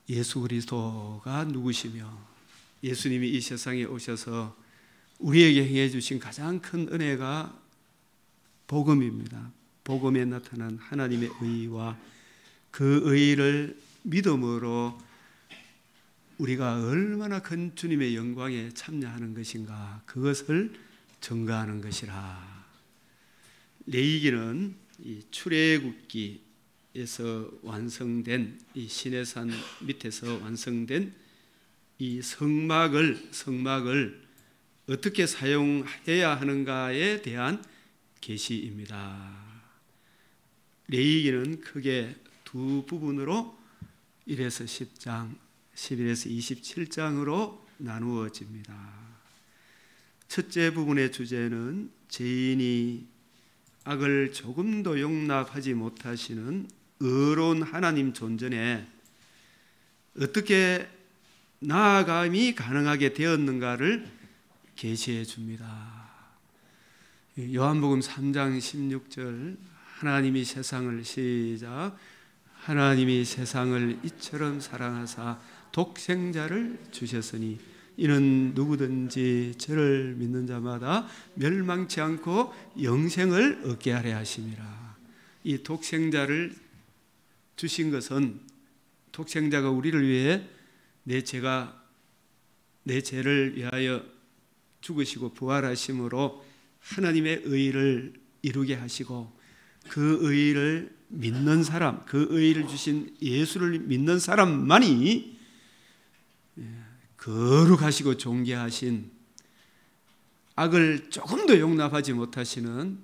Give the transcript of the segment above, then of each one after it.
예수 그리스도가 누구시며 예수님이 이 세상에 오셔서 우리에게 행해 주신 가장 큰 은혜가 복음입니다. 복음에 나타난 하나님의 의와 그 의를 믿음으로 우리가 얼마나 큰 주님의 영광에 참여하는 것인가, 그것을 증거하는 것이라. 레위기는 이 출애굽기에서 완성된 이 시내산 밑에서 완성된 이 성막을 어떻게 사용해야 하는가에 대한 계시입니다. 레위기는 크게 두 부분으로 1에서 10장, 11에서 27장으로 나누어집니다. 첫째 부분의 주제는 죄인이 악을 조금도 용납하지 못하시는 의로운 하나님 존전에 어떻게 나아감이 가능하게 되었는가를 계시해 줍니다. 요한복음 3장 16절, 하나님이 세상을 시작 하나님이 세상을 이처럼 사랑하사 독생자를 주셨으니 이는 누구든지 저를 믿는 자마다 멸망치 않고 영생을 얻게 하려 하심이라. 이 독생자를 주신 것은 독생자가 우리를 위해 내 죄를 위하여 죽으시고 부활하심으로 하나님의 의를 이루게 하시고 그 의를 믿는 사람, 그 의를 주신 예수를 믿는 사람만이 거룩하시고 존귀하신, 악을 조금도 용납하지 못하시는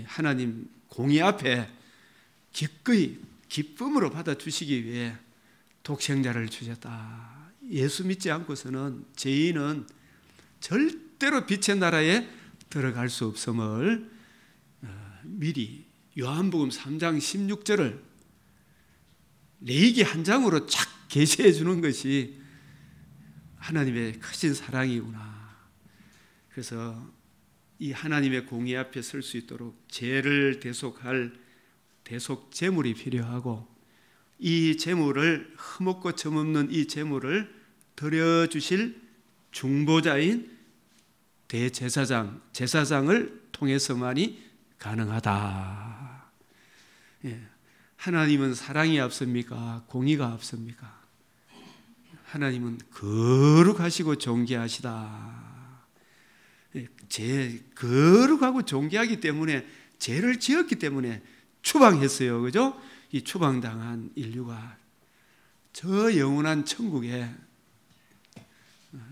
하나님 공의 앞에 기꺼이 기쁨으로 받아주시기 위해 독생자를 주셨다. 예수 믿지 않고서는 죄인은 절대로 빛의 나라에 들어갈 수 없음을 미리 요한복음 3장 16절을 레위기 한 장으로 착 계시해 주는 것이 하나님의 크신 사랑이구나. 그래서 이 하나님의 공의 앞에 설 수 있도록 죄를 대속할 대속 제물이 필요하고, 이 제물을 흠없고 점없는 이 제물을 드려주실 중보자인 제사장을 통해서만이 가능하다. 하나님은 사랑이 앞섭니까? 공의가 앞섭니까? 하나님은 거룩하시고 존귀하시다. 거룩하고 존귀하기 때문에 죄를 지었기 때문에 추방했어요. 그죠? 이 추방당한 인류가 저 영원한 천국에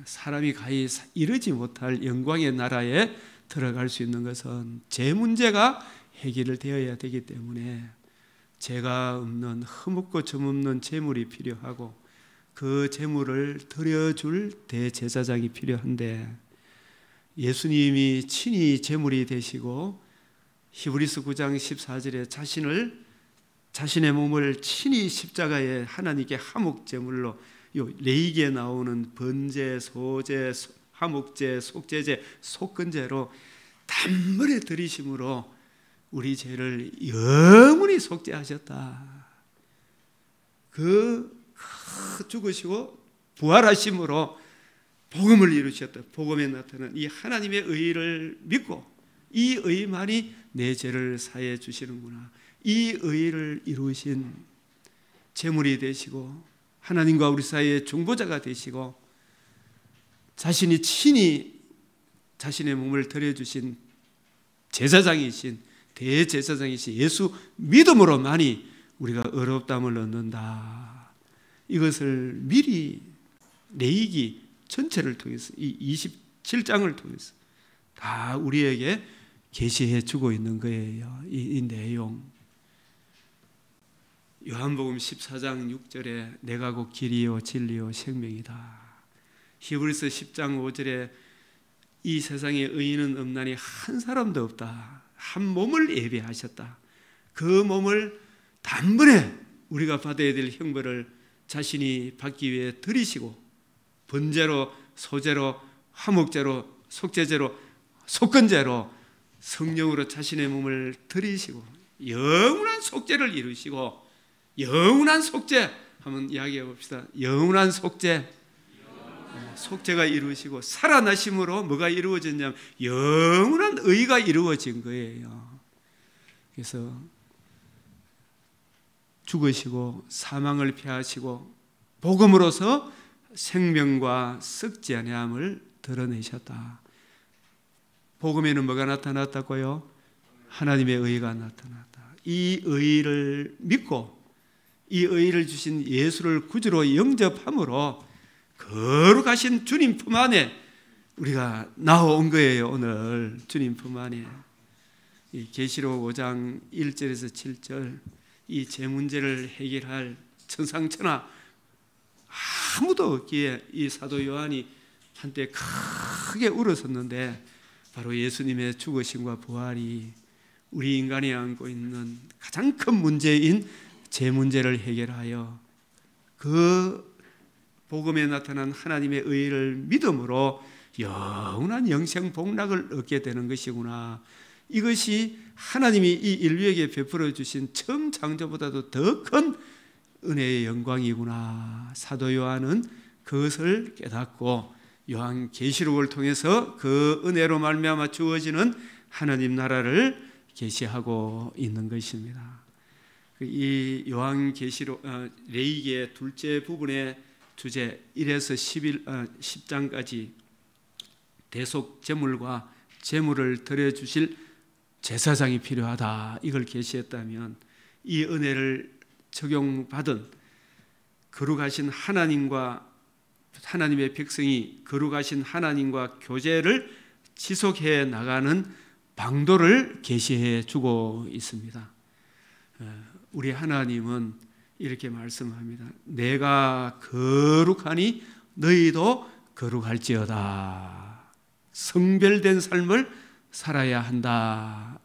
사람이 가히 이르지 못할 영광의 나라에 들어갈 수 있는 것은 죄 문제가 해결되어야 되기 때문에 죄가 없는 흠없고 점없는 제물이 필요하고 그 제물을 드려줄 대제사장이 필요한데, 예수님이 친히 제물이 되시고 히브리서 9장 14절에 자신의 몸을 친히 십자가에 하나님께 화목제물로, 요 레위기에 나오는 번제, 소제, 화목제, 속죄제, 속건제로 단번에 드리심으로 우리 죄를 영원히 속죄하셨다. 그 죽으시고 부활하심으로 복음을 이루셨다. 복음에 나타난 이 하나님의 의를 믿고 이 의만이 내 죄를 사해 주시는구나. 이 의를 이루신 제물이 되시고 하나님과 우리 사이의 중보자가 되시고 자신이 친히 자신의 몸을 드려주신 제사장이신 대제사장이신 예수 믿음으로만이 우리가 의롭다함을 얻는다. 이것을 미리 레위기 전체를 통해서 이 27장을 통해서 다 우리에게 계시해 주고 있는 거예요. 이 내용. 요한복음 14장 6절에 내가 곧 길이요 진리요 생명이다. 히브리서 10장 5절에 이 세상에 의인은 없나니 한 사람도 없다. 한 몸을 예비하셨다. 그 몸을 단번에 우리가 받아야 될 형벌을 자신이 받기 위해 드리시고 번제로, 소제로, 화목제로, 속죄제로, 속건제로 성령으로 자신의 몸을 드리시고 영원한 속죄를 이루시고 영원한 속죄, 한번 이야기해 봅시다. 영원한 속죄. 속죄가 이루어지고 살아나심으로 뭐가 이루어졌냐면 영원한 의가 이루어진 거예요. 그래서 죽으시고 사망을 피하시고 복음으로서 생명과 썩지 아니함을 드러내셨다. 복음에는 뭐가 나타났다고요? 하나님의 의가 나타났다. 이 의를 믿고 이 의를 주신 예수를 구주로 영접함으로 거룩하신 주님 품 안에 우리가 나온 거예요. 오늘 주님 품 안에. 이 계시록 5장 1절에서 7절 이 죄 문제를 해결할 천상천하 아무도 없기에 이 사도 요한이 한때 크게 울었었는데 바로 예수님의 죽으심과 부활이 우리 인간이 안고 있는 가장 큰 문제인 죄 문제를 해결하여 그 복음에 나타난 하나님의 의를 믿음으로 영원한 영생 복락을 얻게 되는 것이구나. 이것이 하나님이 이 인류에게 베풀어 주신 처음 창조보다도 더 큰 은혜의 영광이구나. 사도 요한은 그것을 깨닫고 요한계시록을 통해서 그 은혜로 말미암아 주어지는 하나님 나라를 계시하고 있는 것입니다. 이 요한계시록 레위기의 둘째 부분의 주제 1에서 10장까지 대속 제물과 제물을 드려주실 제사장이 필요하다. 이걸 계시했다면 이 은혜를 적용받은 거룩하신 하나님과 하나님의 백성이 거룩하신 하나님과 교제를 지속해 나가는 방도를 계시해 주고 있습니다. 우리 하나님은 이렇게 말씀합니다. 내가 거룩하니 너희도 거룩할지어다. 성별된 삶을 살아야 한다.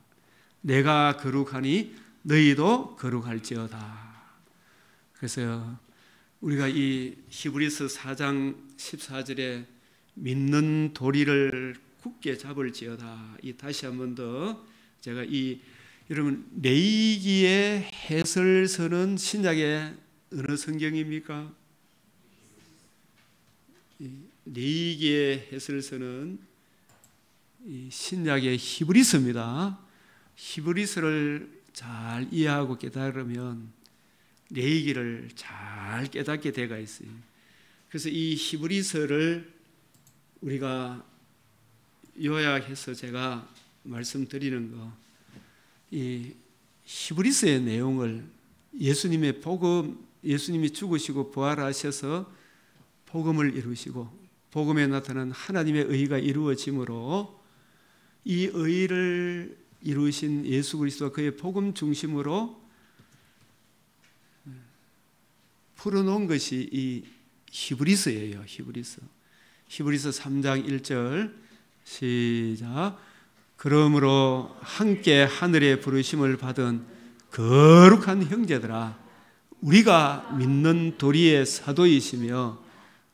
내가 거룩하니 너희도 거룩할지어다. 그래서 우리가 이 히브리서 4장 14절에 믿는 도리를 굳게 잡을지어다. 이 다시 한 번 더 제가 여러분 레위기의 해설서는 신약의 어느 성경입니까? 레위기의 해설서는 신약의 히브리서입니다. 히브리서를 잘 이해하고 깨달으면 레위기를 잘 깨닫게 되가 있어요. 그래서 이 히브리서를 우리가 요약해서 제가 말씀드리는 거, 이 히브리서의 내용을 예수님의 복음, 예수님이 죽으시고 부활하셔서 복음을 이루시고 복음에 나타난 하나님의 의가 이루어짐으로 이 의를 이루신 예수 그리스도 그의 복음 중심으로 풀어놓은 것이 이 히브리서예요. 히브리서 3장 1절 시작. 그러므로 함께 하늘의 부르심을 받은 거룩한 형제들아, 우리가 믿는 도리의 사도이시며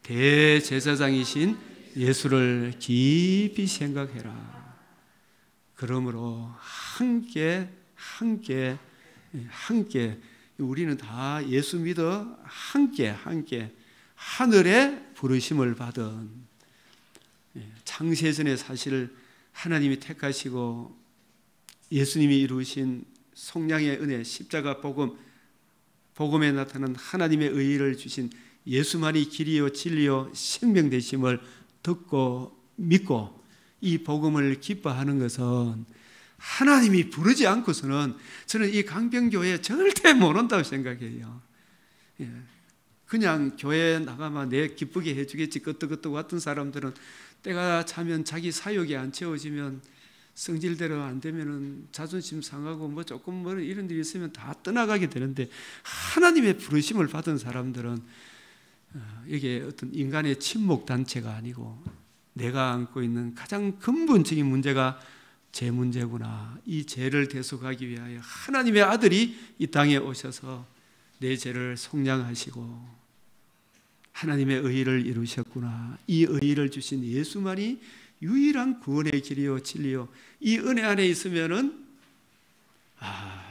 대제사장이신 예수를 깊이 생각해라. 그러므로 함께 우리는 다 예수 믿어 함께 하늘의 부르심을 받은, 창세전에 사실 하나님이 택하시고 예수님이 이루신 속량의 은혜, 십자가 복음에 나타난 하나님의 의를 주신 예수만이 길이요 진리요 생명 되심을 듣고 믿고 이 복음을 기뻐하는 것은 하나님이 부르지 않고서는 저는 이 강병교회에 절대 못 온다고 생각해요. 그냥 교회에 나가면 내 기쁘게 해주겠지 끄떡끄떡 왔던 사람들은 때가 차면 자기 사욕이 안 채워지면 성질대로 안 되면은 자존심 상하고 뭐 조금 뭐 이런 일이 있으면 다 떠나가게 되는데, 하나님의 부르심을 받은 사람들은 이게 어떤 인간의 친목 단체가 아니고 내가 안고 있는 가장 근본적인 문제가 죄 문제구나. 이 죄를 대속하기 위하여 하나님의 아들이 이 땅에 오셔서 내 죄를 속량하시고 하나님의 의를 이루셨구나. 이 의를 주신 예수만이 유일한 구원의 길이요 진리요. 이 은혜 안에 있으면은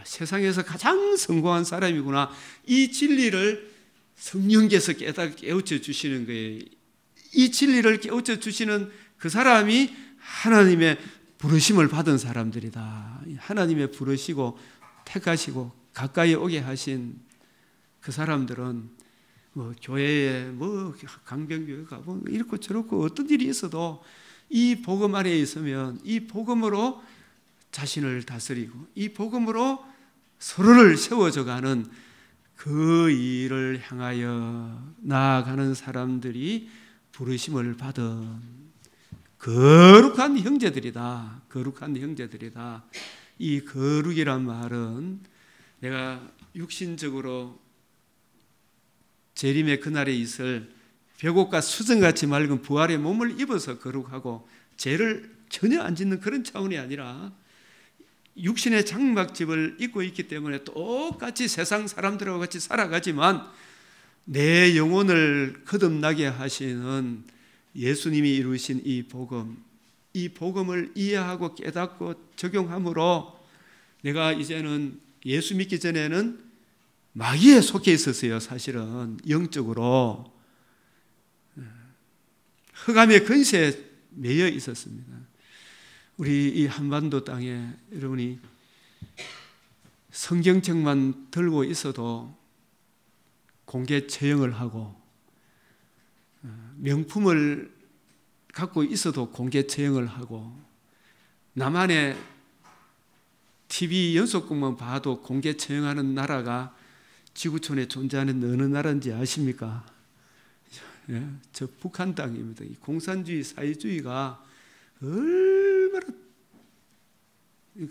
세상에서 가장 성공한 사람이구나. 이 진리를 성령께서 깨우쳐 주시는 거예요. 이 진리를 깨우쳐 주시는 그 사람이 하나님의 부르심을 받은 사람들이다. 하나님의 부르시고 택하시고 가까이 오게 하신 그 사람들은 뭐 교회에 뭐 강병교회 가고 이렇고 저렇고 어떤 일이 있어도 이 복음 안에 있으면 이 복음으로 자신을 다스리고 이 복음으로 서로를 세워져가는 그 일을 향하여 나아가는 사람들이 부르심을 받은 거룩한 형제들이다. 거룩한 형제들이다. 이 거룩이란 말은 내가 육신적으로 재림의 그날에 있을 벽옥과 수정같이 맑은 부활의 몸을 입어서 거룩하고 죄를 전혀 안 짓는 그런 차원이 아니라 육신의 장막집을 입고 있기 때문에 똑같이 세상 사람들하고 같이 살아가지만 내 영혼을 거듭나게 하시는 예수님이 이루신 이 복음을 이해하고 깨닫고 적용함으로 내가 이제는 예수 믿기 전에는 마귀에 속해 있었어요. 사실은 영적으로 흑암의 권세에 매여 있었습니다. 우리 이 한반도 땅에 여러분이 성경책만 들고 있어도 공개 처형을 하고 명품을 갖고 있어도 공개 처형을 하고 남한의 TV 연속극만 봐도 공개 처형하는 나라가 지구촌에 존재하는 어느 나라인지 아십니까? 예, 저 북한 땅입니다. 이 공산주의 사회주의가 얼마나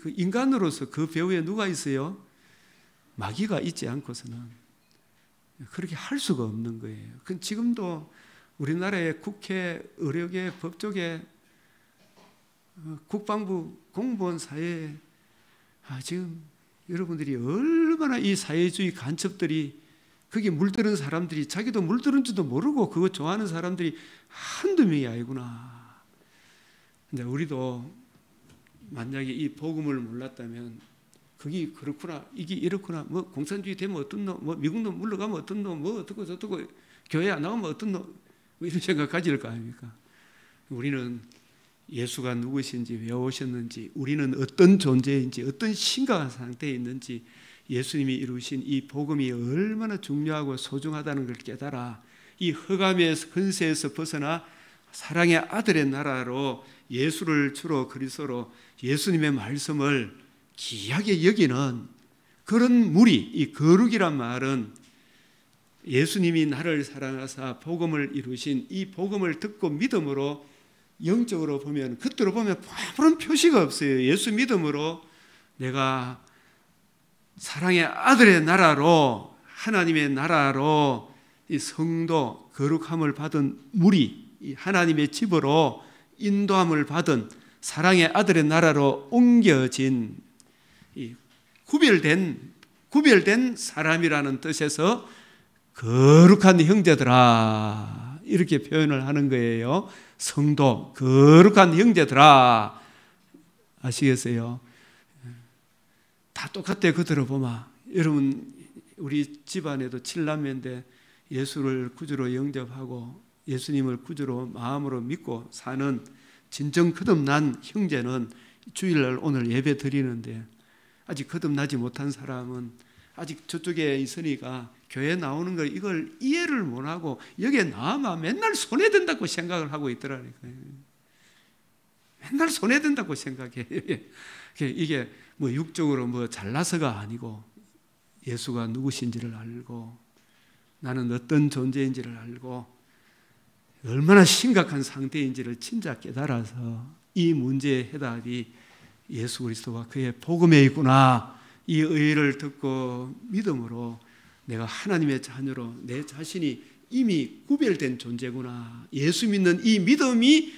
그 인간으로서 그 배후에 누가 있어요? 마귀가 있지 않고서는 그렇게 할 수가 없는 거예요. 그 지금도 우리나라의 국회, 의료계, 법조계, 국방부, 공무원 사회에 지금 여러분들이 얼마나 이 사회주의 간첩들이 거기 물드는 사람들이 자기도 물드는 줄도 모르고 그거 좋아하는 사람들이 한두 명이 아니구나. 근데 우리도 만약에 이 복음을 몰랐다면 그게 그렇구나, 이게 이렇구나, 뭐 공산주의 되면 어떤 놈, 뭐 미국 놈 물러가면 어떤 놈, 뭐 어떻고 저떻고 교회 안 나오면 어떤 놈, 뭐 이런 생각 가질 거 아닙니까? 우리는 예수가 누구신지 왜 오셨는지 우리는 어떤 존재인지 어떤 심각한 상태에 있는지 예수님이 이루신 이 복음이 얼마나 중요하고 소중하다는 걸 깨달아 이 흑암의 근세에서 벗어나 사랑의 아들의 나라로 예수를 주로 그리스도로 예수님의 말씀을 귀하게 여기는 그런 무리, 이 거룩이란 말은 예수님이 나를 사랑하사 복음을 이루신 이 복음을 듣고 믿음으로 영적으로 보면 겉으로 보면 아무런 표시가 없어요. 예수 믿음으로 내가 사랑의 아들의 나라로 하나님의 나라로 이 성도 거룩함을 받은 무리 이 하나님의 집으로 인도함을 받은 사랑의 아들의 나라로 옮겨진 이 구별된 사람이라는 뜻에서 거룩한 형제들아 이렇게 표현을 하는 거예요. 성도 거룩한 형제들아 아시겠어요? 다 똑같대. 그 들어보면 여러분 우리 집안에도 7남매인데 예수를 구주로 영접하고 예수님을 구주로 마음으로 믿고 사는 진정 거듭난 형제는 주일날 오늘 예배 드리는데 아직 거듭나지 못한 사람은 아직 저쪽에 있으니까 교회 나오는 걸 이걸 이해를 못하고 여기에 나와만 맨날 손해된다고 생각을 하고 있더라니까요. 맨날 손해된다고 생각해. 이게 뭐 육적으로 뭐 잘나서가 아니고 예수가 누구신지를 알고 나는 어떤 존재인지를 알고 얼마나 심각한 상태인지를 진짜 깨달아서 이 문제의 해답이 예수 그리스도와 그의 복음에 있구나. 이 의를 듣고 믿음으로 내가 하나님의 자녀로 내 자신이 이미 구별된 존재구나. 예수 믿는 이 믿음이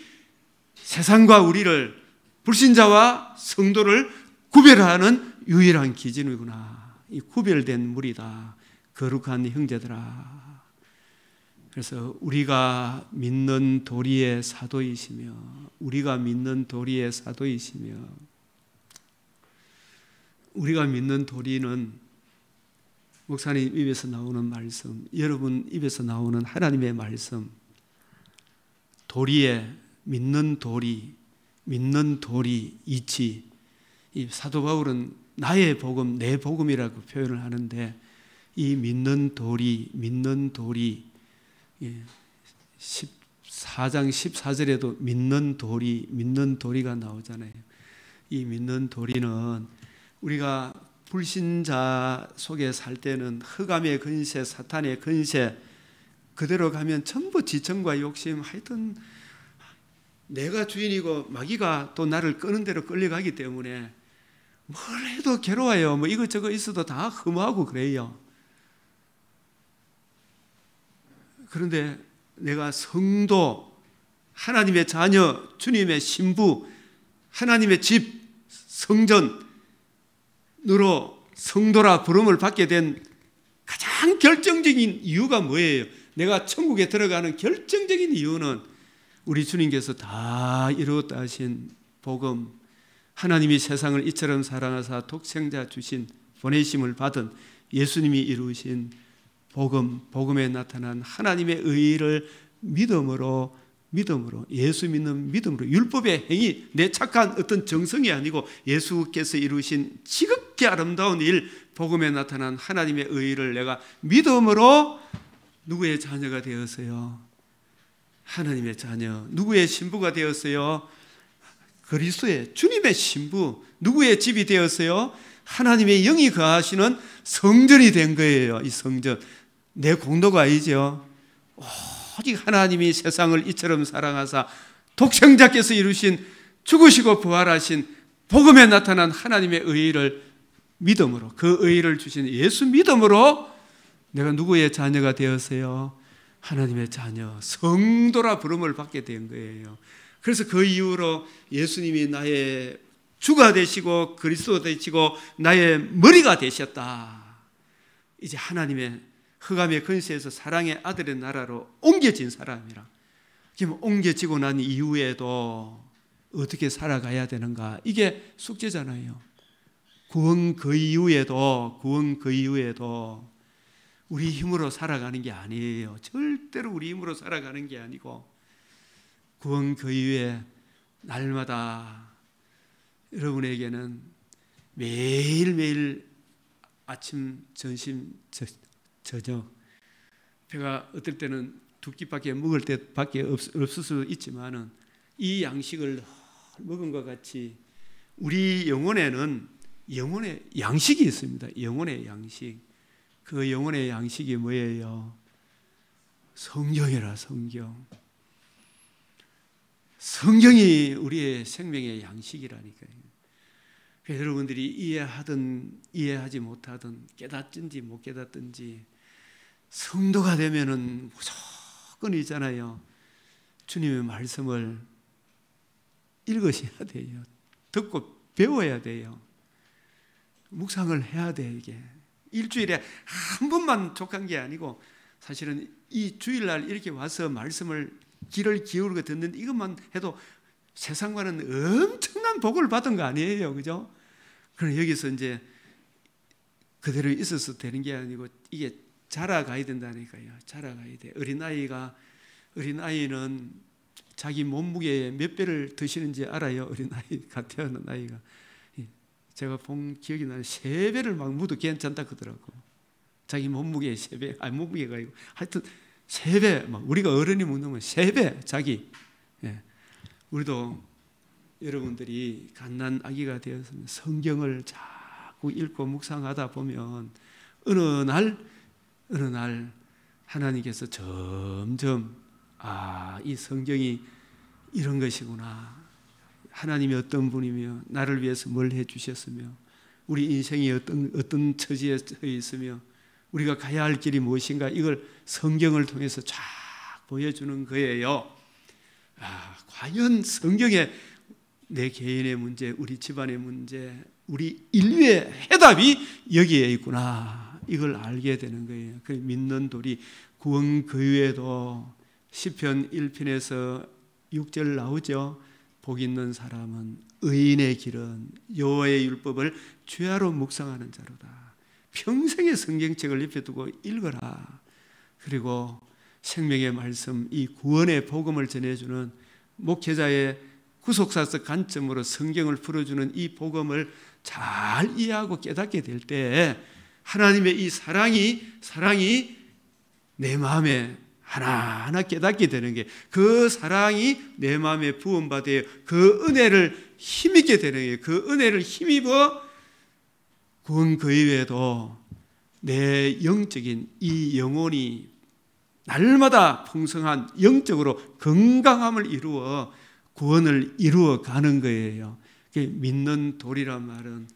세상과 우리를 불신자와 성도를 구별하는 유일한 기준이구나. 이 구별된 무리다. 거룩한 형제들아. 그래서 우리가 믿는 도리의 사도이시며 우리가 믿는 도리의 사도이시며 우리가 믿는 도리는 목사님 입에서 나오는 말씀, 여러분 입에서 나오는 하나님의 말씀, 도리에 믿는 도리, 믿는 도리 이치. 이 사도 바울은 나의 복음, 내 복음이라고 표현을 하는데, 이 믿는 도리 14장 14절에도 믿는 도리가 나오잖아요. 이 믿는 도리는 우리가 불신자 속에 살 때는 흑암의 근세, 사탄의 근세, 그대로 가면 전부 지천과 욕심, 하여튼 내가 주인이고 마귀가 또 나를 끄는 대로 끌려가기 때문에 뭘 해도 괴로워요. 뭐 이것저것 있어도 다 흠하고 그래요. 그런데 내가 성도, 하나님의 자녀, 주님의 신부, 하나님의 집, 성전으로 성도라 부름을 받게 된 가장 결정적인 이유가 뭐예요? 내가 천국에 들어가는 결정적인 이유는 우리 주님께서 다 이루었다 하신 복음, 하나님이 세상을 이처럼 사랑하사 독생자 주신 보내심을 받은 예수님이 이루신 복음, 복음에 나타난 하나님의 의를 믿음으로, 예수 믿는 믿음으로, 율법의 행위, 내 착한 어떤 정성이 아니고 예수께서 이루신 지극히 아름다운 일, 복음에 나타난 하나님의 의를 내가 믿음으로 누구의 자녀가 되었어요? 하나님의 자녀. 누구의 신부가 되었어요? 그리스도의, 주님의 신부. 누구의 집이 되었어요? 하나님의 영이 거하시는 성전이 된 거예요. 이 성전 내 공도가 아니죠. 오직 하나님이 세상을 이처럼 사랑하사 독생자께서 이루신, 죽으시고 부활하신 복음에 나타난 하나님의 의를 믿음으로, 그 의를 주신 예수 믿음으로 내가 누구의 자녀가 되었어요? 하나님의 자녀, 성도라 부름을 받게 된 거예요. 그래서 그 이후로 예수님이 나의 주가 되시고 그리스도 되시고 나의 머리가 되셨다. 이제 하나님의 흑암의 근세에서 사랑의 아들의 나라로 옮겨진 사람이라. 그럼 옮겨지고 난 이후에도 어떻게 살아가야 되는가? 이게 숙제잖아요. 구원 그 이후에도 우리 힘으로 살아가는 게 아니에요. 절대로 우리 힘으로 살아가는 게 아니고, 구원 그 이후에 날마다 여러분에게는 매일매일 아침, 점심, 저녁, 배가 어떨 때는 두 끼밖에 먹을 때밖에 없을 수도 있지만은 이 양식을 먹은 것 같이 우리 영혼에는 영혼의 양식이 있습니다. 영혼의 양식. 그 영혼의 양식이 뭐예요? 성경이라. 성경이 우리의 생명의 양식이라니까요. 여러분들이 이해하든 이해하지 못하든 깨닫든지 못 깨닫든지 성도가 되면은 무조건이잖아요. 주님의 말씀을 읽으셔야 돼요. 듣고 배워야 돼요. 묵상을 해야 돼. 이게 일주일에 한 번만 족한 게 아니고, 사실은 이 주일날 이렇게 와서 말씀을 귀를 기울여 듣는 이것만 해도 세상과는 엄청난 복을 받은 거 아니에요, 그죠? 그럼 여기서 이제 그대로 있어서 되는 게 아니고 이게 자라가야 된다니까요. 자라가야 돼. 어린아이는 자기 몸무게의 몇 배를 드시는지 알아요? 어린아이가 태어난 아이가. 제가 본 기억이 나는 3배를 막 묻어도 괜찮다 그러더라고. 자기 몸무게의 3배, 아니 몸무게가 아니고 하여튼 3배, 막 우리가 어른이 묻는 건 3배 자기. 예. 우리도 여러분들이 갓난 아기가 되어서 성경을 자꾸 읽고 묵상하다 보면 어느 날 하나님께서 점점 이 성경이 이런 것이구나. 하나님이 어떤 분이며 나를 위해서 뭘 해주셨으며 우리 인생이 어떤 처지에 있으며 우리가 가야 할 길이 무엇인가, 이걸 성경을 통해서 쫙 보여주는 거예요. 과연 성경에 내 개인의 문제, 우리 집안의 문제, 우리 인류의 해답이 여기에 있구나, 이걸 알게 되는 거예요. 그 믿는 도리, 구원 그 외에도 시편 1편에서 6절 나오죠. 복 있는 사람은 의인의 길은 여호와의 율법을 주야로 묵상하는 자로다. 평생의 성경책을 옆에 두고 읽어라. 그리고 생명의 말씀, 이 구원의 복음을 전해주는 목회자의 구속사적 관점으로 성경을 풀어주는 이 복음을 잘 이해하고 깨닫게 될 때 하나님의 이 사랑이 내 마음에 하나하나 깨닫게 되는 게, 그 사랑이 내 마음에 부음받아요. 그 은혜를 힘입게 되는 게, 그 은혜를 힘입어 구원 그 이외에도 내 영적인 이 영혼이 날마다 풍성한 영적으로 건강함을 이루어 구원을 이루어 가는 거예요. 믿는 도리란 말은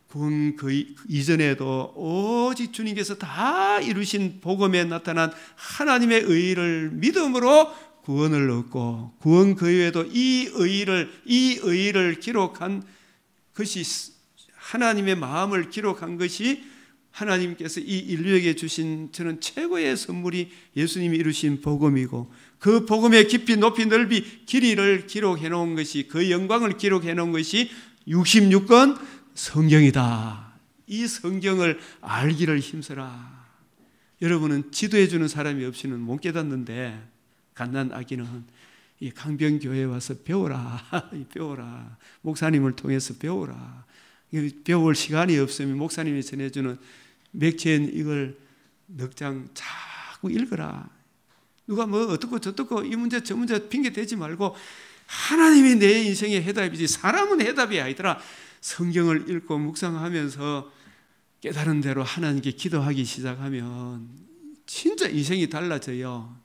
구원 그 이전에도 오직 주님께서 다 이루신 복음에 나타난 하나님의 의를 믿음으로 구원을 얻고, 구원 그 이외에도 이 의를 기록한 것이, 하나님의 마음을 기록한 것이 하나님께서 이 인류에게 주신 저는 최고의 선물이 예수님이 이루신 복음이고, 그 복음의 깊이 높이 넓이 길이를 기록해 놓은 것이, 그 영광을 기록해 놓은 것이 66권 성경이다. 이 성경을 알기를 힘써라. 여러분은 지도해 주는 사람이 없이는 못 깨닫는데, 갓난 아기는 이 강변교회에 와서 배워라. 배워라. 목사님을 통해서 배워라. 배울 시간이 없으면 목사님이 전해주는 맥체인 이걸 넉 장 자꾸 읽어라. 누가 뭐 어떻고 저떻고 이 문제 저 문제 핑계 대지 말고 하나님이 내 인생의 해답이지 사람은 해답이 아니더라. 성경을 읽고 묵상하면서 깨달은 대로 하나님께 기도하기 시작하면 진짜 인생이 달라져요.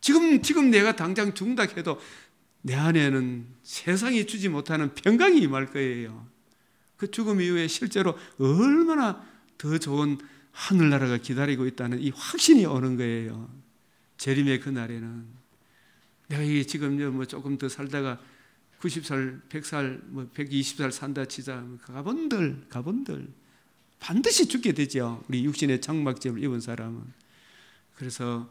지금 내가 당장 죽는다 해도 내 안에는 세상이 주지 못하는 평강이 임할 거예요. 그 죽음 이후에 실제로 얼마나 더 좋은 하늘나라가 기다리고 있다는 이 확신이 오는 거예요. 재림의 그날에는 내가 이게 지금 뭐 조금 더 살다가 90살, 100살, 뭐 120살 산다 치자. 가본들 반드시 죽게 되죠. 우리 육신의 장막점을 입은 사람은. 그래서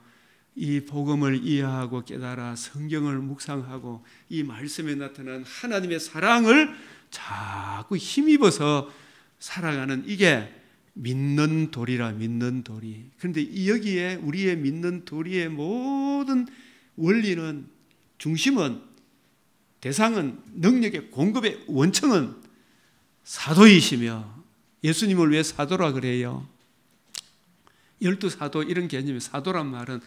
이 복음을 이해하고 깨달아 성경을 묵상하고 이 말씀에 나타난 하나님의 사랑을 자꾸 힘입어서 살아가는, 이게 믿는 도리라. 믿는 도리. 그런데 여기에 우리의 믿는 도리의 모든 원리는, 중심은, 대상은, 능력의 공급의 원청은 사도이시며, 예수님을 왜 사도라 그래요? 12사도 이런 개념이, 사도란 말은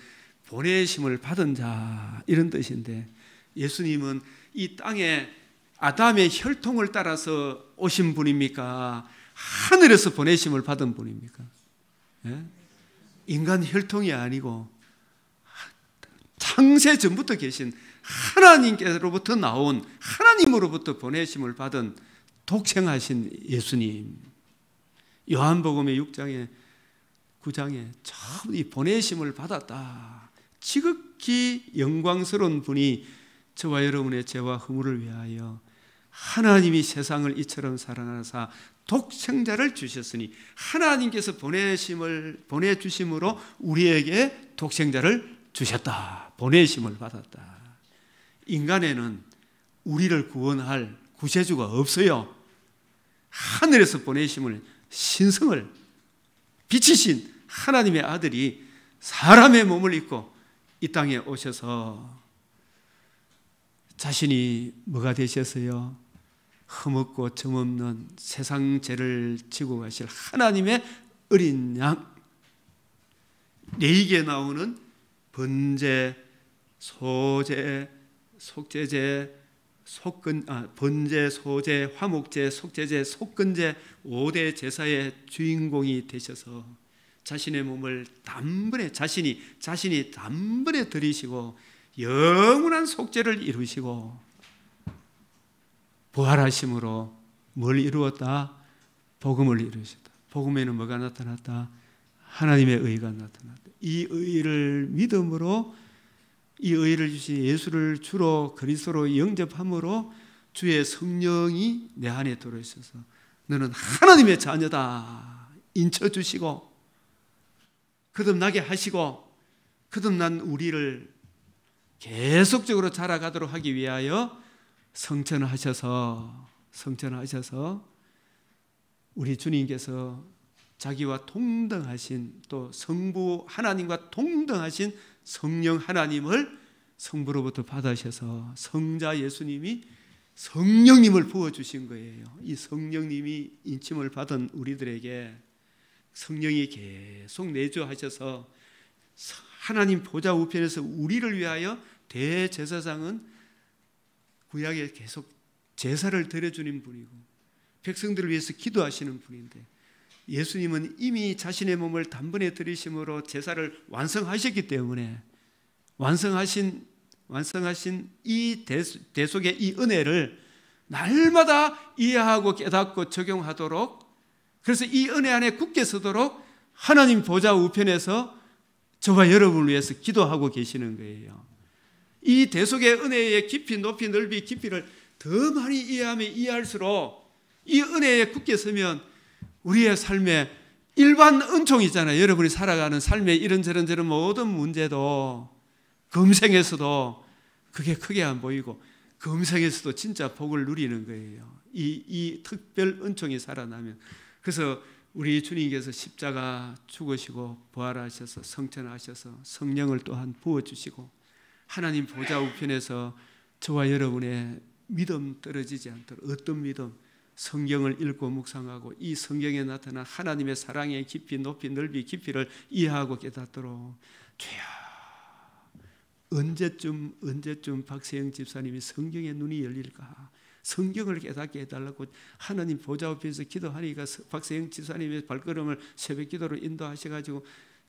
보내심을 받은 자 이런 뜻인데, 예수님은 이 땅에 아담의 혈통을 따라서 오신 분입니까? 하늘에서 보내심을 받은 분입니까? 예? 인간 혈통이 아니고 창세 전부터 계신 하나님께로부터 나온, 하나님으로부터 보내심을 받은 독생하신 예수님. 요한복음의 6장에 9장에 처음 이 보내심을 받았다. 지극히 영광스러운 분이 저와 여러분의 죄와 허물을 위하여 하나님이 세상을 이처럼 사랑하사 독생자를 주셨으니, 하나님께서 보내주심으로 우리에게 독생자를 주셨다. 보내심을 받았다. 인간에는 우리를 구원할 구세주가 없어요. 하늘에서 보내심을, 신성을 비치신 하나님의 아들이 사람의 몸을 입고 이 땅에 오셔서 자신이 뭐가 되셨어요? 흠없고 점없는 세상 죄를 지고 가실 하나님의 어린 양. 레위기에 나오는 번제, 소제, 속제제, 번제, 소제, 화목제, 속제제, 속건제 5대 제사의 주인공이 되셔서 자신의 몸을 단번에 자신이 단번에 드리시고 영원한 속죄를 이루시고 부활하심으로 뭘 이루었다? 복음을 이루셨다. 복음에는 뭐가 나타났다? 하나님의 의가 나타났다. 이 의를 믿음으로, 이 의를 주신 예수를 주로 그리스도로 영접함으로 주의 성령이 내 안에 들어있어서 너는 하나님의 자녀다 인쳐주시고 거듭나게 하시고, 거듭난 우리를 계속적으로 자라가도록 하기 위하여 성천하셔서 우리 주님께서 자기와 동등하신 또 성부 하나님과 동등하신 성령 하나님을 성부로부터 받으셔서 성자 예수님이 성령님을 부어주신 거예요. 이 성령님이 인침을 받은 우리들에게 성령이 계속 내주하셔서 하나님 보좌 우편에서 우리를 위하여 대제사장은 구약에 계속 제사를 드려주는 분이고 백성들을 위해서 기도하시는 분인데 예수님은 이미 자신의 몸을 단번에 드리심으로 제사를 완성하셨기 때문에 완성하신 이 대속의 이 은혜를 날마다 이해하고 깨닫고 적용하도록, 그래서 이 은혜 안에 굳게 서도록 하나님 보좌 우편에서 저와 여러분을 위해서 기도하고 계시는 거예요. 이 대속의 은혜의 깊이 높이 넓이 깊이를 더 많이 이해하면 이해할수록 이 은혜에 굳게 서면 우리의 삶에 일반 은총이잖아요. 여러분이 살아가는 삶의 이런저런 모든 문제도 금생에서도 그게 크게 안 보이고 금생에서도 진짜 복을 누리는 거예요. 이 특별 은총이 살아나면. 그래서 우리 주님께서 십자가 죽으시고 부활하셔서 성천하셔서 성령을 또한 부어주시고 하나님 보좌 우편에서 저와 여러분의 믿음 떨어지지 않도록, 어떤 믿음? 성경을 읽고 묵상하고 이 성경에 나타난 하나님의 사랑의 깊이 높이 넓이 깊이를 이해하고 깨닫도록 주여 언제쯤 박세영 집사님이 성경의 눈이 열릴까? 성경을 깨닫게 해달라고 하나님 보좌 앞에서 기도하니까 박세영 집사님의 발걸음을 새벽 기도로 인도하셔가지고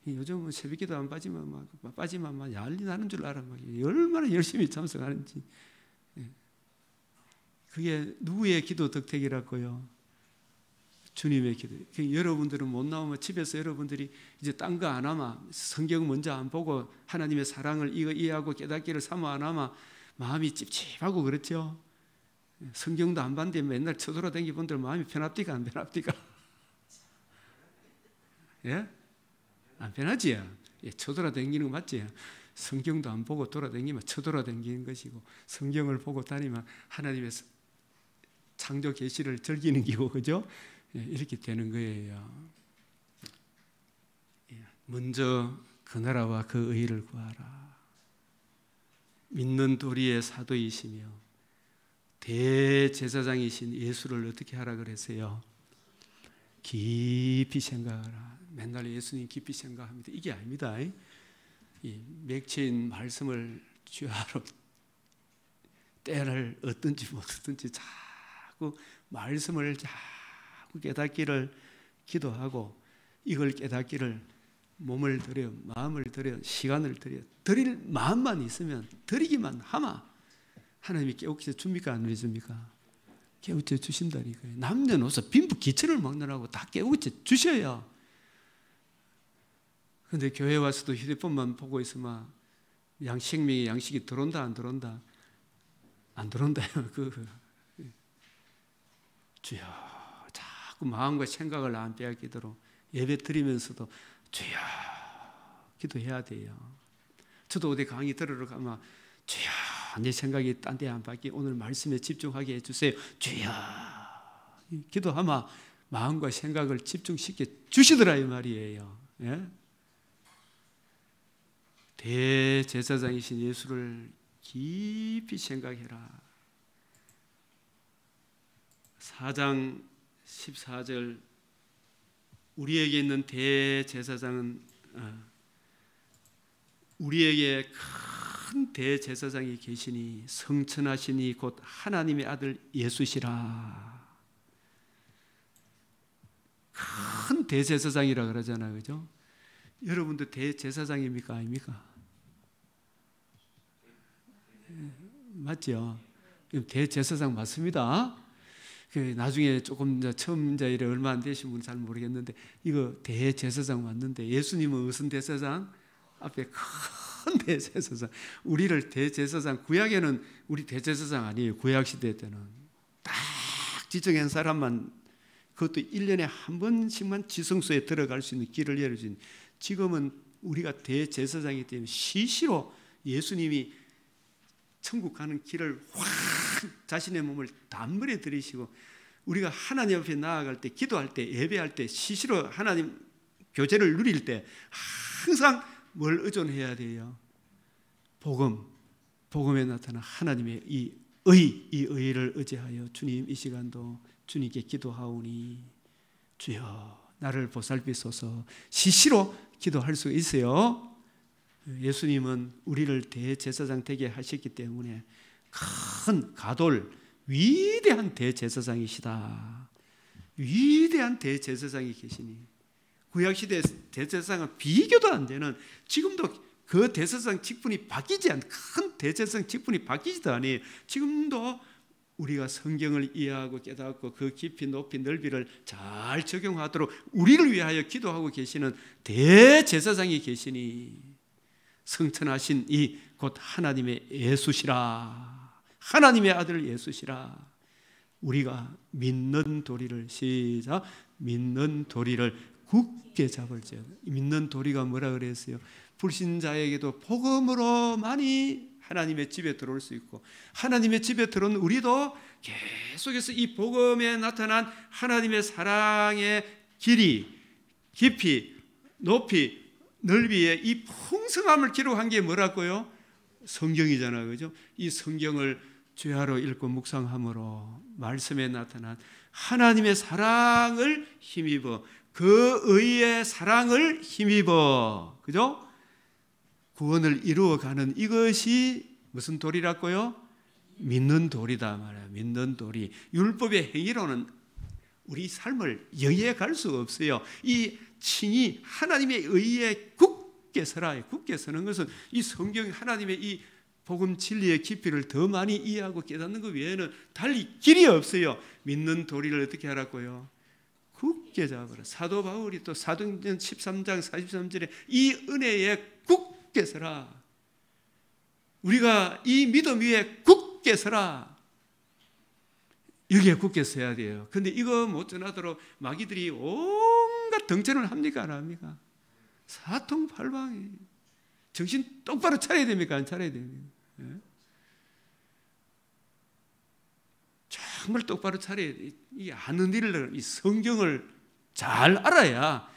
요즘은 새벽 기도 안 빠지면 막 난리 나는 줄 알아. 얼마나 열심히 참석하는지. 그게 누구의 기도 덕택이라고요? 주님의 기도. 여러분들은 못 나오면 집에서 여러분들이 이제 딴 거 안 하면 성경 먼저 안 보고 하나님의 사랑을 이거 이해하고 깨닫기를 삼아 안 하면 마음이 찝찝하고 그렇죠. 성경도 안 봤는데 맨날 쳐돌아다니는 분들 마음이 편합디가 안 편합디가? 예? 안 편하지? 예, 쳐돌아다니는 거 맞지? 성경도 안 보고 돌아다니면 쳐돌아다니는 것이고 성경을 보고 다니면 하나님의 창조 계시를 즐기는 기고, 그죠? 예, 이렇게 되는 거예요. 예, 먼저 그 나라와 그 의를 구하라. 믿는 도리의 사도이시며 대제사장이신 예수를 어떻게 하라 그랬어요? 깊이 생각하라. 맨날 예수님 깊이 생각합니다. 이게 아닙니다. 이 맥힌 말씀을 주하러 때를 얻든지 못 얻든지 자꾸 말씀을 자꾸 깨닫기를 기도하고 이걸 깨닫기를 몸을 들여 마음을 들여 시간을 들여 드릴 마음만 있으면 드리기만 하마 하나님이 깨우쳐 줍니까 안 해줍니까? 깨우쳐 주신다니까요. 남녀노소 빈부 기천을 먹느라고 다 깨우쳐 주셔요. 그런데 교회 와서도 휴대폰만 보고 있으면 생명의 양식이 들어온다 안 들어온다? 안 들어온다요. 주여 자꾸 마음과 생각을 안 빼앗기도록 예배 드리면서도 주여 기도해야 돼요. 저도 어디 강의 들으러 가면 주여 내 생각이 딴 데 안 바뀌 오늘 말씀에 집중하게 해주세요. 주여 기도하면 마음과 생각을 집중시켜 주시더라 이 말이에요. 예? 대제사장이신 예수를 깊이 생각해라. 4장 14절 우리에게 있는 대제사장은 우리에게 큰 대제사장이 계시니 성천하시니 곧 하나님의 아들 예수시라. 큰 대제사장이라 그러잖아요. 그죠? 여러분도 대제사장입니까? 아닙니까? 맞죠? 대제사장 맞습니다. 나중에 조금 처음 이래 얼마 안 되신 분은 잘 모르겠는데 이거 대제사장 맞는데 예수님은 무슨 대제사장? 앞에 큰 대제사장. 우리를 대제사장 구약에는 우리 대제사장 아니에요. 구약 시대 때는 딱 지정한 사람만 그것도 1년에 한 번씩만 지성소에 들어갈 수 있는 길을 열어준. 지금은 우리가 대제사장이기 때문에 시시로 예수님이 천국 가는 길을 확 자신의 몸을 단번에 들이시고 우리가 하나님 앞에 나아갈 때, 기도할 때, 예배할 때, 시시로 하나님 교제를 누릴 때 항상 뭘 의존해야 돼요? 복음에 나타난 하나님의 이 의를 의지하여 주님 이 시간도 주님께 기도하오니 주여 나를 보살피소서. 시시로 기도할 수 있어요. 예수님은 우리를 대제사장 되게 하셨기 때문에 큰 가돌, 위대한 대제사장이시다. 위대한 대제사장이 계시니 구약시대 대제사장은 비교도 안 되는, 지금도 그 대제사장 직분이 바뀌지 않은, 큰 대제사장 직분이 바뀌지도 않아요. 지금도 우리가 성경을 이해하고 깨닫고 그 깊이 높이 넓이를 잘 적용하도록 우리를 위하여 기도하고 계시는 대제사장이 계시니 성천하신 이 곧 하나님의 예수시라. 하나님의 아들 예수시라. 우리가 믿는 도리를, 시작, 믿는 도리를 굳게 잡을지어다. 믿는 도리가 뭐라 그랬어요? 불신자에게도 복음으로만이 하나님의 집에 들어올 수 있고, 하나님의 집에 들어온 우리도 계속해서 이 복음에 나타난 하나님의 사랑의 길이, 깊이, 높이, 넓이에 이 풍성함을 기록한 게 뭐라고요? 성경이잖아요, 그죠? 이 성경을 죄하러 읽고 묵상함으로 말씀에 나타난 하나님의 사랑을 힘입어, 그 의의 사랑을 힘입어, 그죠? 구원을 이루어가는 이것이 무슨 도리라고요? 믿는 도리다 말이에요. 믿는 도리. 율법의 행위로는 우리 삶을 영위해 갈 수 없어요. 이 칭이 하나님의 의에 굳게 서라. 굳게 서는 것은 이 성경 하나님의 이 복음 진리의 깊이를 더 많이 이해하고 깨닫는 것 외에는 달리 길이 없어요. 믿는 도리를 어떻게 하라고요? 굳게 잡아라. 사도 바울이 또 사도행전 13장 43절에 이 은혜에 굳게 서라. 우리가 이 믿음 위에 굳게 서라. 여기에 굳게 서야 돼요. 근데 이거 못 전하도록 마귀들이 온갖 덩천을 합니까? 안 합니까? 사통팔방이. 정신 똑바로 차려야 됩니까? 안 차려야 됩니까? 예? 정말 똑바로 차려야 돼. 이 아는 일을, 이 성경을 잘 알아야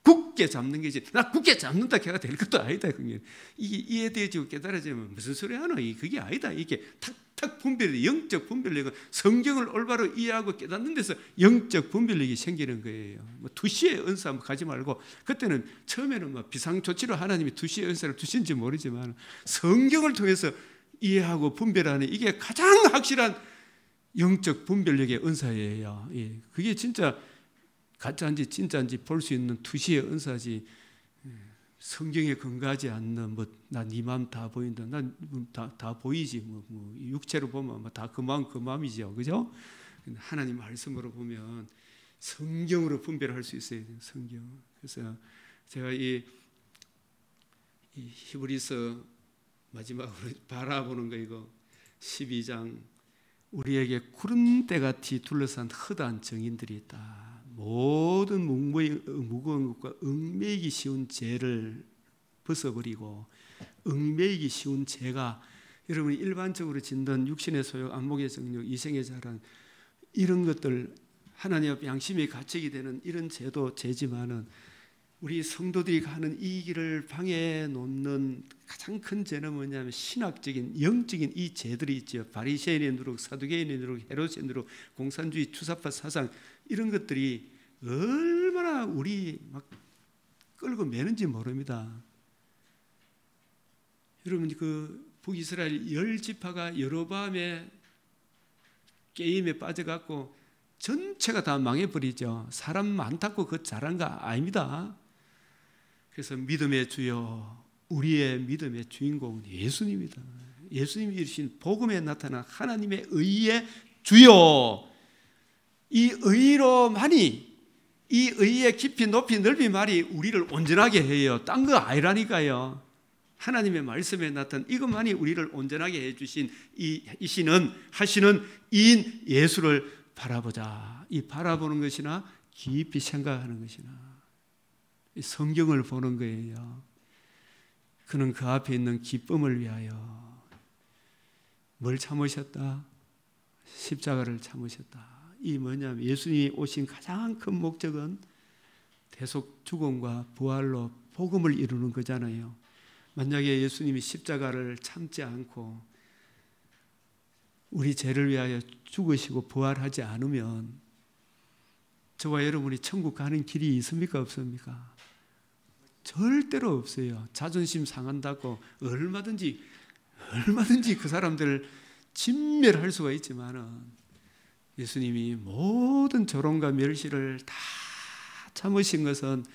굳게 잡는 게지. 나 굳게 잡는다 걔가 될 것도 아니다. 그게 이해되지고 깨달아지면 무슨 소리 하노? 그게 아니다. 이게 탁탁 분별력, 영적 분별력은 성경을 올바로 이해하고 깨닫는 데서 영적 분별력이 생기는 거예요. 뭐 투시의 은사 가지 말고, 그때는 처음에는 뭐 비상조치로 하나님이 투시의 은사를 주신지 모르지만 성경을 통해서 이해하고 분별하는 이게 가장 확실한 영적 분별력의 은사예요. 예, 그게 진짜 가짜인지 진짜인지 볼 수 있는 투시의 은사지. 성경에 근거하지 않는 뭐 난 네 마음 다 보인다, 난 다 보이지, 뭐 육체로 보면 뭐 다 그 마음이죠, 그죠? 하나님 말씀으로 보면 성경으로 분별할 수 있어야 돼요. 성경. 그래서 제가 이 히브리서 마지막으로 바라보는 거, 이거 12장, 우리에게 구름 때같이 둘러싼 허다한 정인들이 있다. 모든 무거운 것과 얽매이기 쉬운 죄를 벗어버리고, 얽매이기 쉬운 죄가, 여러분이 일반적으로 짓는 육신의 소욕, 안목의 정욕, 이생의 자랑, 이런 것들 하나님 앞에 양심이 갇히게 되는 이런 죄도 죄지만은, 우리 성도들이 가는 이 길을 방해 놓는 가장 큰 죄는 뭐냐면 신학적인, 영적인 이 죄들이 있죠. 바리새인의 누룩, 사두개인의 누룩, 헤롯의 누룩, 공산주의, 주사파 사상, 이런 것들이 얼마나 우리 막 끌고 매는지 모릅니다. 여러분, 그 북이스라엘 10지파가 여로보암의 게임에 빠져갖고 전체가 다 망해버리죠. 사람 많다고 그 잘한 거 아닙니다. 그래서 믿음의 주여, 우리의 믿음의 주인공은 예수님이다. 예수님이 이루신 복음에 나타난 하나님의 의의 주여, 이 의로만이, 이 의의 깊이 높이 넓이 말이 우리를 온전하게 해요. 딴 거 아니라니까요. 하나님의 말씀에 나타난 이것만이 우리를 온전하게 해주신 하시는 이인 예수를 바라보자. 이 바라보는 것이나 깊이 생각하는 것이나 성경을 보는 거예요. 그는 그 앞에 있는 기쁨을 위하여 뭘 참으셨다? 십자가를 참으셨다. 이 뭐냐면 예수님이 오신 가장 큰 목적은 대속 죽음과 부활로 복음을 이루는 거잖아요. 만약에 예수님이 십자가를 참지 않고 우리 죄를 위하여 죽으시고 부활하지 않으면 저와 여러분이 천국 가는 길이 있습니까? 없습니까? 절대로 없어요. 자존심 상한다고 얼마든지 그 사람들을 진멸할 수가 있지만은 예수님이 모든 조롱과 멸시를 다 참으신 것은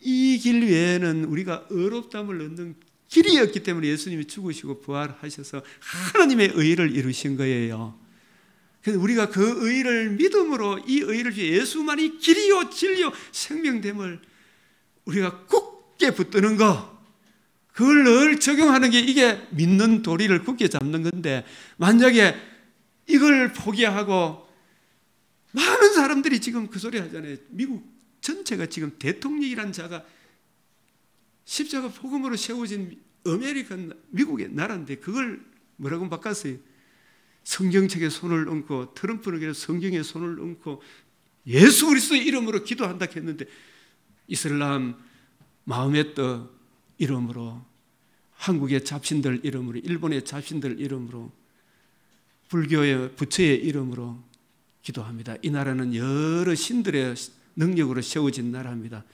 이 길 외에는 우리가 의롭다함을 얻는 길이었기 때문에 예수님이 죽으시고 부활하셔서 하나님의 의를 이루신 거예요. 그래서 우리가 그 의를 믿음으로 이 의를 예수만이 길이요 진리요 생명됨을 우리가 굳게 붙드는 거, 그걸 늘 적용하는 게 이게 믿는 도리를 굳게 잡는 건데, 만약에 이걸 포기하고 많은 사람들이 지금 그 소리 하잖아요. 미국 전체가 지금 대통령이란 자가 십자가 복음으로 세워진 아메리칸 미국의 나라인데 그걸 뭐라고 바꿨어요? 성경책에 손을 얹고, 트럼프는 그래서 성경에 손을 얹고 예수 그리스도의 이름으로 기도한다 했는데, 이슬람 마음의 뜻 이름으로, 한국의 잡신들 이름으로, 일본의 잡신들 이름으로, 불교의 부처의 이름으로 기도합니다. 이 나라는 여러 신들의 능력으로 세워진 나라입니다.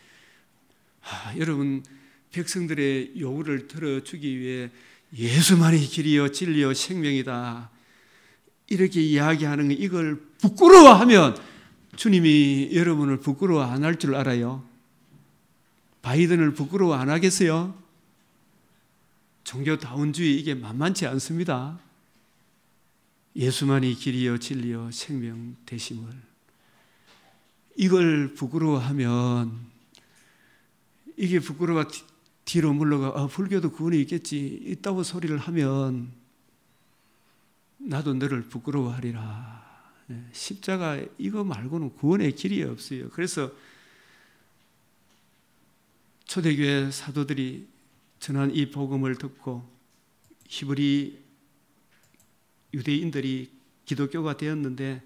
여러분, 백성들의 요구를 들어주기 위해 예수만이 길이요 진리요 생명이다 이렇게 이야기하는 이걸 부끄러워하면 주님이 여러분을 부끄러워 안 할 줄 알아요? 바이든을 부끄러워 안 하겠어요? 종교다원주의 이게 만만치 않습니다. 예수만이 길이요 진리요 생명 되심을, 이걸 부끄러워하면, 이게 부끄러워 뒤로 물러가 불교도 구원이 있다고 소리를 하면 나도 너를 부끄러워하리라. 십자가 이거 말고는 구원의 길이 없어요. 그래서 초대교회 사도들이 전한 이 복음을 듣고 히브리 유대인들이 기독교가 되었는데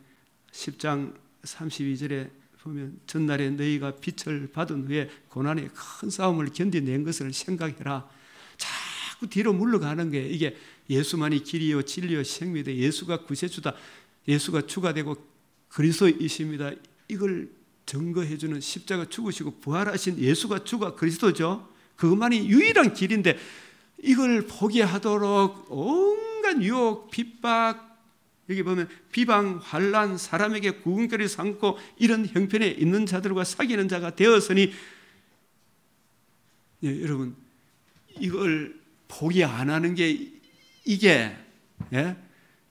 10장 32절에 보면 전날에 너희가 빛을 받은 후에 고난의 큰 싸움을 견뎌낸 것을 생각해라. 자꾸 뒤로 물러가는 게 이게 예수만이 길이요 진리요 생명이다. 예수가 구세주다. 예수가 주가 되고 그리스도이십니다. 이걸 증거해주는 십자가 죽으시고 부활하신 예수가 주가 그리스도죠. 그것만이 유일한 길인데 이걸 포기하도록 온갖 유혹, 핍박, 여기 보면 비방, 환난, 사람에게 구근거리 삼고 이런 형편에 있는 자들과 사귀는 자가 되었으니, 여러분 이걸 포기 안 하는 게 이게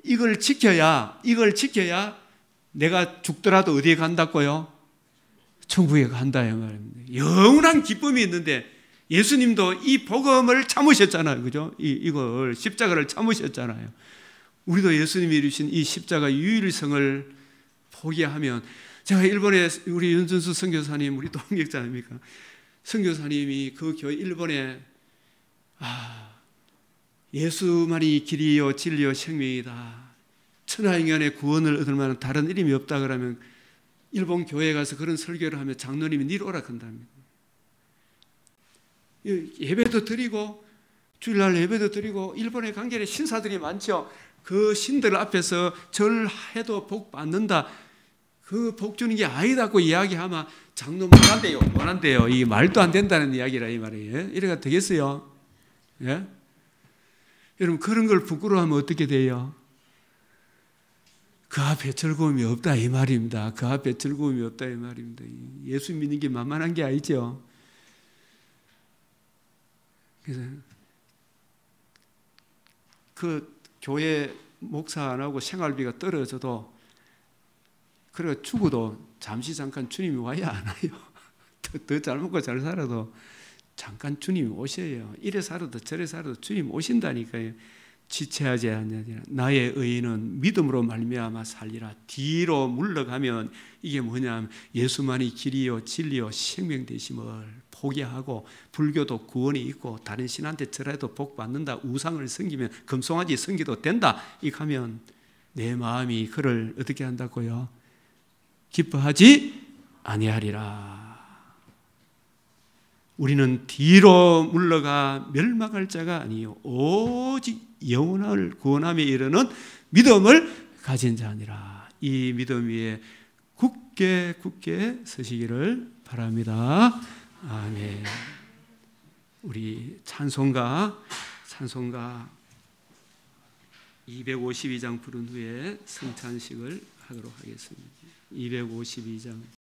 이걸 지켜야 내가 죽더라도 어디에 간다고요? 천국에 간다 이 말입니다. 영원한 기쁨이 있는데 예수님도 이 복음을 참으셨잖아요, 그죠? 이걸 십자가를 참으셨잖아요. 우리도 예수님이 이루신 이 십자가 유일성을 포기하면, 제가 일본에 우리 윤준수 선교사님, 우리 동역자 아닙니까? 선교사님이 그 교회 일본에 예수만이 길이요 진리요 생명이다. 천하인간의 구원을 얻을 만한 다른 이름이 없다 그러면 일본 교회에 가서 그런 설교를 하면 장로님이 니를 오라 한답니다. 예배도 드리고 주일날 예배도 드리고 일본의 관계에 신사들이 많죠. 그 신들 앞에서 절해도 복 받는다. 그 복 주는 게 아니다고 이야기하면 장로 못한대요. 이게 말도 안 된다는 이야기라 이 말이에요. 이래가 되겠어요? 예? 여러분 그런 걸 부끄러워하면 어떻게 돼요? 그 앞에 즐거움이 없다 이 말입니다. 그 앞에 즐거움이 없다 이 말입니다. 예수 믿는 게 만만한 게 아니죠. 그래서 그 교회 목사 안 하고 생활비가 떨어져도, 그래 죽어도 잠시 잠깐 주님이 와야 안 와요. 더 잘 먹고 잘 살아도 잠깐 주님이 오셔요. 이래 살아도 저래 살아도 주님 오신다니까요. 지체하지 않느니라. 나의 의인은 믿음으로 말미암아 살리라. 뒤로 물러가면 이게 뭐냐면 예수만이 길이요 진리요 생명 되심을 포기하고, 불교도 구원이 있고 다른 신한테 절해도 복 받는다. 우상을 섬기면 금송아지 섬기도 된다. 이렇게 하면 내 마음이 그를 어떻게 한다고요? 기뻐하지 아니하리라. 우리는 뒤로 물러가 멸망할 자가 아니요 오직 영원을 구원함에 이르는 믿음을 가진 자니라. 이 믿음 위에 굳게 서시기를 바랍니다. 아멘. 우리 찬송가 252장 부른 후에 성찬식을 하도록 하겠습니다. 252장